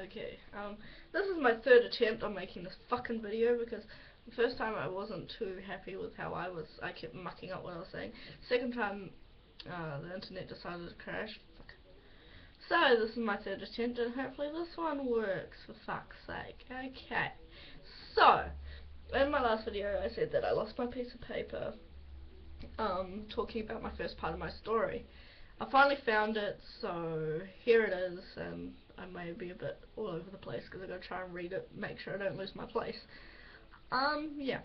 Okay, this is my third attempt on making this fucking video because the first time I wasn't too happy with how I kept mucking up what I was saying. Second time, the internet decided to crash. Fuck. So this is my third attempt and hopefully this one works, for fuck's sake. Okay, so, in my last video I said that I lost my piece of paper, talking about my first part of my story. I finally found it, so here it is, and I may be a bit all over the place because I've got to try and read it, make sure I don't lose my place. Yeah.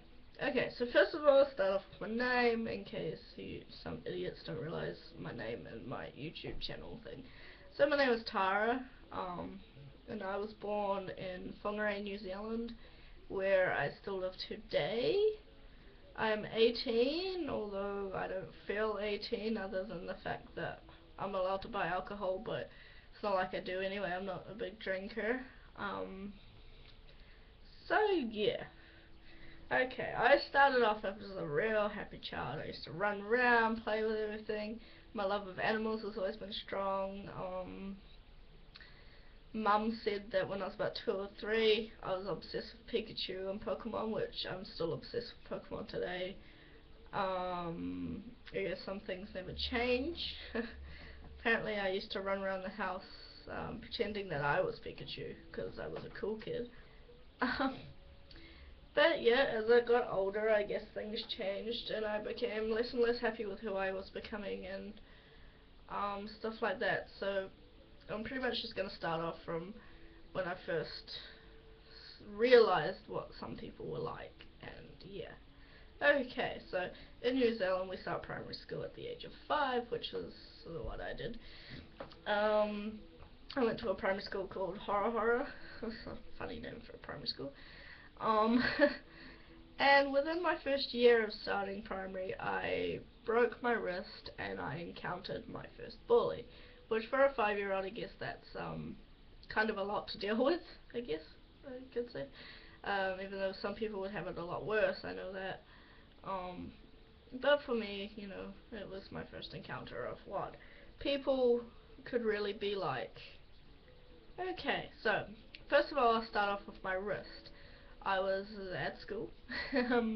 Okay, so first of all, I'll start off with my name, in case some idiots don't realise my name and my YouTube channel thing. So my name is Tara, and I was born in Whangarei, New Zealand, where I still live today. I'm 18, although I don't feel 18 other than the fact that I'm allowed to buy alcohol, but it's not like I do anyway. I'm not a big drinker. So yeah. Okay, I started off as a real happy child. I used to run around, play with everything. My love of animals has always been strong. Mum said that when I was about 2 or 3, I was obsessed with Pikachu and Pokemon, which I'm still obsessed with Pokemon today. Yeah, some things never change. Apparently I used to run around the house pretending that I was Pikachu, because I was a cool kid. But yeah, as I got older, I guess things changed, and I became less and less happy with who I was becoming, and stuff like that. So I'm pretty much just going to start off from when I first realised what some people were like, and yeah. Okay, so in New Zealand we start primary school at the age of 5, which was what I did. I went to a primary school called Hora. That's a funny name for a primary school. And within my first year of starting primary, I broke my wrist and I encountered my first bully, which for a 5-year-old, I guess that's kind of a lot to deal with, I guess I could say. Even though some people would have it a lot worse, I know that. But for me, you know, it was my first encounter of what people could really be like. Okay, so first of all, I'll start off with my wrist. I was at school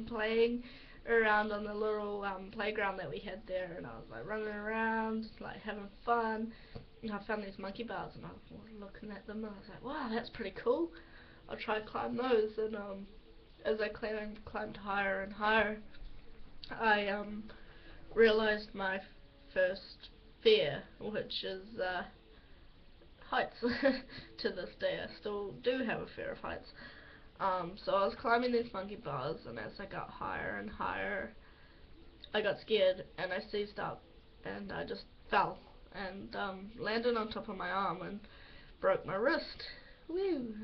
playing around on the little playground that we had there, and I was like running around, like having fun, and I found these monkey bars and I was looking at them and I was like, wow, that's pretty cool, I'll try to climb those. And as I climbed higher and higher, I realised my first fear, which is heights. To this day I still do have a fear of heights. So I was climbing these monkey bars, and as I got higher and higher, I got scared and I seized up and I just fell and landed on top of my arm and broke my wrist. Woo!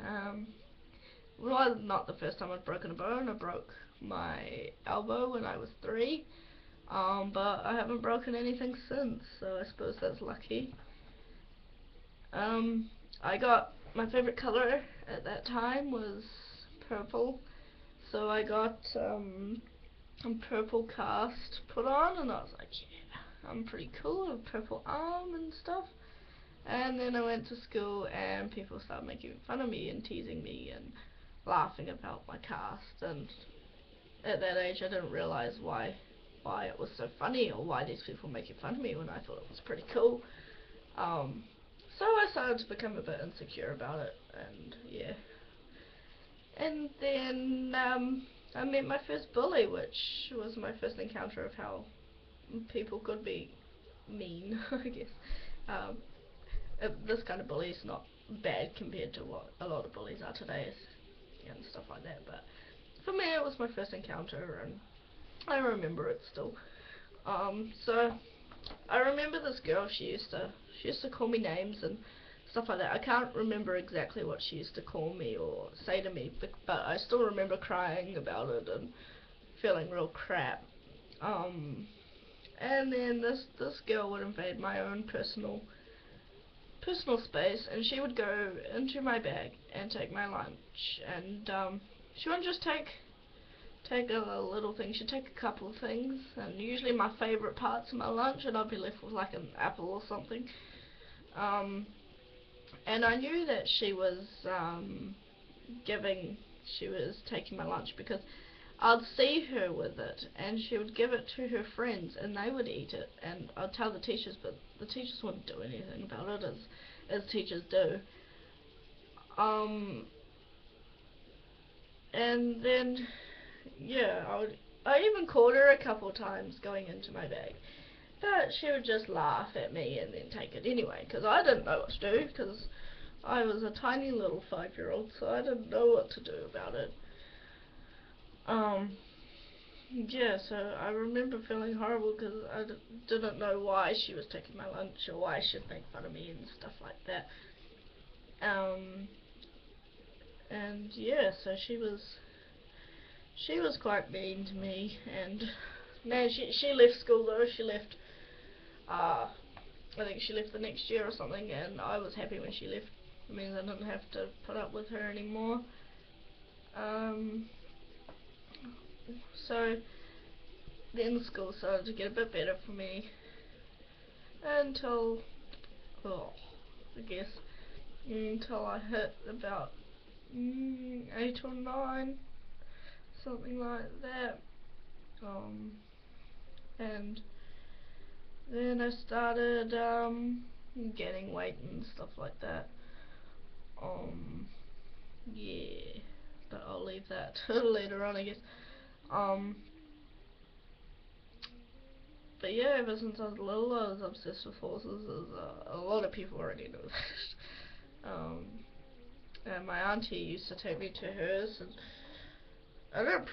Well, not the first time I'd broken a bone. I broke my elbow when I was 3, but I haven't broken anything since, so I suppose that's lucky. I got, my favourite colour at that time was purple, so I got a purple cast put on, and I was like, yeah, I'm pretty cool, with a purple arm and stuff. And then I went to school and people started making fun of me and teasing me and laughing about my cast, and at that age I didn't realise why it was so funny, or why these people were making fun of me when I thought it was pretty cool. So I started to become a bit insecure about it, and yeah. And then I met my first bully, which was my first encounter of how people could be mean, I guess. This kind of bully is not bad compared to what a lot of bullies are today and stuff like that, but for me it was my first encounter and I remember it still. So I remember this girl, she used to call me names and stuff like that. I can't remember exactly what she used to call me or say to me, but I still remember crying about it and feeling real crap. And then this girl would invade my own personal space, and she would go into my bag and take my lunch, and she wouldn't just take a little thing, she'd take a couple of things, and usually my favourite parts of my lunch, and I'd be left with like an apple or something. And I knew that she was taking my lunch because I'd see her with it, and she would give it to her friends, and they would eat it, and I'd tell the teachers, but the teachers wouldn't do anything about it, as teachers do. And then, yeah, I even caught her a couple times going into my bag, but she would just laugh at me and then take it anyway, because I didn't know what to do, because I was a tiny little 5-year-old, so I didn't know what to do about it. Yeah, so I remember feeling horrible because I didn't know why she was taking my lunch or why she'd make fun of me and stuff like that. And yeah, so she was quite mean to me, and man, she left school though. She left, I think she left the next year or something, and I was happy when she left. It means I didn't have to put up with her anymore. So then school started to get a bit better for me until, I guess, until I hit about 8 or 9, something like that. And then I started gaining weight and stuff like that. Yeah, but I'll leave that later on, I guess. But yeah, ever since I was little, I was obsessed with horses, as a lot of people already know that. And my auntie used to take me to hers, and I don't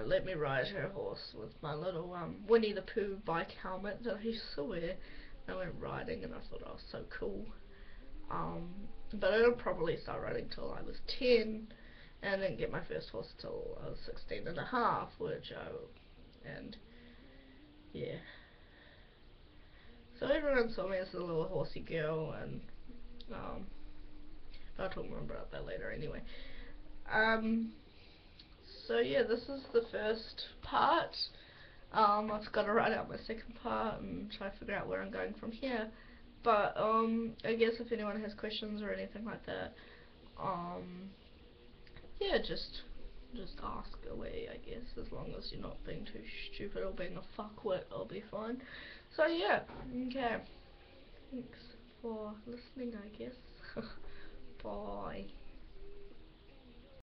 let me ride her horse with my little Winnie the Pooh bike helmet that I used to wear. I went riding, and I thought I was so cool. But I didn't probably start riding till I was 10, and I didn't get my first horse till I was 16 and a half, and yeah. So everyone saw me as a little horsey girl, and I'll talk more about that later anyway. So yeah, this is the first part. I've got to write out my second part and try to figure out where I'm going from here. But I guess if anyone has questions or anything like that, yeah, just ask away, I guess, as long as you're not being too stupid or being a fuckwit, I'll be fine. So yeah, okay. Thanks for listening, I guess. Bye.